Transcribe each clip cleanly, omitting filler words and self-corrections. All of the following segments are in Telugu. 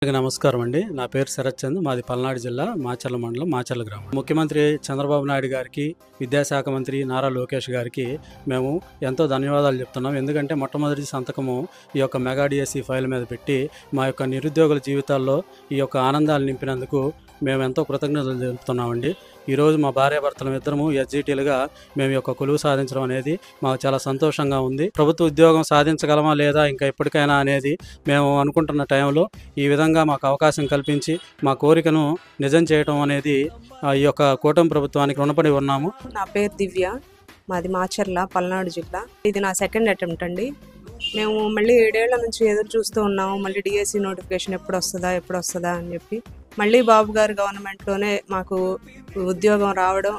అందరికీ నమస్కారం అండి. నా పేరు శరత్ చంద్. మాది పల్నాడు జిల్లా మాచర్ల మండలం మాచర్ల గ్రామం. ముఖ్యమంత్రి చంద్రబాబు నాయుడు గారికి, విద్యాశాఖ మంత్రి నారా లోకేష్ గారికి మేము ఎంతో ధన్యవాదాలు చెప్తున్నాం. ఎందుకంటే మొట్టమొదటి సంతకము ఈ యొక్క మెగా డిఎస్సి ఫైల్ మీద పెట్టి మా యొక్క నిరుద్యోగుల జీవితాల్లో ఈ యొక్క ఆనందాలు నింపినందుకు మేము ఎంతో కృతజ్ఞతలు తెలుపుతున్నామండి. ఈరోజు మా భార్యాభర్తలం ఇద్దరము ఎస్జిటీలుగా మేము యొక్క కొలువు సాధించడం అనేది మాకు చాలా సంతోషంగా ఉంది. ప్రభుత్వ ఉద్యోగం సాధించగలమా లేదా ఇంకా ఎప్పటికైనా అనేది మేము అనుకుంటున్న టైంలో ఈ విధంగా మాకు అవకాశం కల్పించి మా కోరికను నిజం చేయడం అనేది ఈ యొక్క కూటమి ప్రభుత్వానికి రుణపడి ఉన్నాము. నా పేరు దివ్య, మాది మాచర్ల, పల్నాడు జిల్లా. ఇది నా సెకండ్ అటెంప్ట్ అండి. మేము మళ్ళీ 7 ఏళ్ల నుంచి ఎదురు చూస్తూ ఉన్నాము, మళ్ళీ డిఎస్సి నోటిఫికేషన్ ఎప్పుడు వస్తుందా అని చెప్పి. మళ్ళీ బాబు గారు గవర్నమెంట్లోనే మాకు ఉద్యోగం రావడం,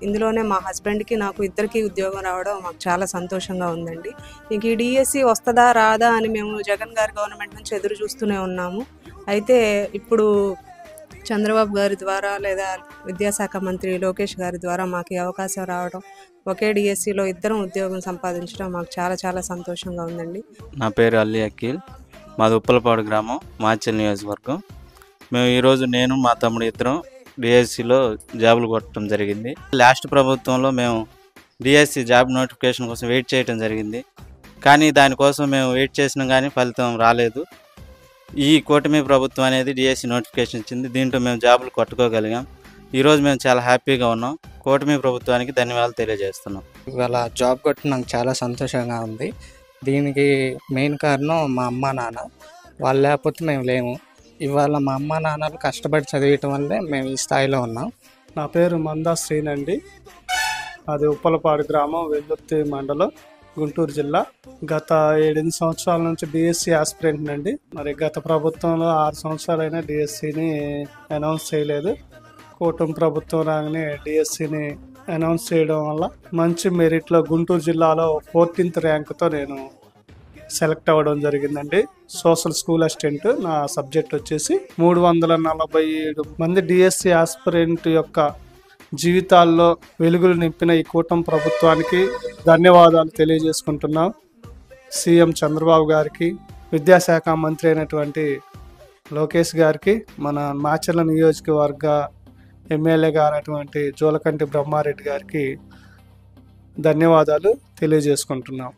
ఇందులోనే మా హస్బెండ్కి నాకు ఇద్దరికి ఉద్యోగం రావడం మాకు చాలా సంతోషంగా ఉందండి. ఇంక ఈ డిఎస్సి వస్తుందా రాదా అని మేము జగన్ గారి గవర్నమెంట్ నుంచి ఎదురు చూస్తూనే ఉన్నాము. అయితే ఇప్పుడు చంద్రబాబు గారి ద్వారా లేదా విద్యాశాఖ మంత్రి లోకేష్ గారి ద్వారా మాకు ఈ అవకాశం రావడం, ఒకే డిఎస్సిలో ఇద్దరం ఉద్యోగం సంపాదించడం మాకు చాలా చాలా సంతోషంగా ఉందండి. నా పేరు అల్లి అఖిల్, మాది ఉప్పలపాడు గ్రామం, మాచర్ల నియోజకవర్గం. మేము ఈరోజు నేను మా తమ్ముడు ఇద్దరం డిఎస్సిలో జాబులు కొట్టడం జరిగింది. లాస్ట్ ప్రభుత్వంలో మేము డిఎస్సి జాబ్ నోటిఫికేషన్ కోసం వెయిట్ చేయడం జరిగింది. కానీ దానికోసం మేము వెయిట్ చేసినా కానీ ఫలితం రాలేదు. ఈ కూటమి ప్రభుత్వం అనేది డిఎస్సి నోటిఫికేషన్ ఇచ్చింది. దీంట్లో మేము జాబులు కొట్టుకోగలిగాం. ఈరోజు మేము చాలా హ్యాపీగా ఉన్నాం. కూటమి ప్రభుత్వానికి ధన్యవాదాలు తెలియజేస్తున్నాం. ఇవాళ జాబ్ కొట్టి నాకు చాలా సంతోషంగా ఉంది. దీనికి మెయిన్ కారణం మా అమ్మ నాన్న. వాళ్ళు లేకపోతే మేము లేము. ఇవాళ మా అమ్మ నాన్నలు కష్టపడి చదివటం వల్లే మేము ఈ స్థాయిలో ఉన్నాం. నా పేరు మందా శ్రీనండి. అది ఉప్పలపాడు గ్రామం, వెల్లుర్తి మండలం, గుంటూరు జిల్లా. గత 7-8 సంవత్సరాల నుంచి డిఎస్సి ఆస్పిరెంట్ అండి. మరి గత ప్రభుత్వంలో 6 సంవత్సరాలైనా డిఎస్సిని అనౌన్స్ చేయలేదు. కూటమి ప్రభుత్వం రాగానే డిఎస్సిని అనౌన్స్ చేయడం వల్ల మంచి మెరిట్లో గుంటూరు జిల్లాలో 14th ర్యాంకుతో నేను సెలెక్ట్ అవ్వడం జరిగిందండి. సోషల్ స్కూల్ అసిస్టెంట్ నా సబ్జెక్ట్ వచ్చేసి. 347 మంది డిఎస్సి ఆస్పిరెంట్ యొక్క జీవితాల్లో వెలుగులు నింపిన ఈ కూటమి ప్రభుత్వానికి ధన్యవాదాలు తెలియజేసుకుంటున్నాం. సీఎం చంద్రబాబు గారికి, విద్యాశాఖ మంత్రి అయినటువంటి లోకేష్ గారికి, మన మాచర్ల నియోజకవర్గ ఎమ్మెల్యే గారైనటువంటి జోలకంటి బ్రహ్మారెడ్డి గారికి ధన్యవాదాలు తెలియజేసుకుంటున్నాం.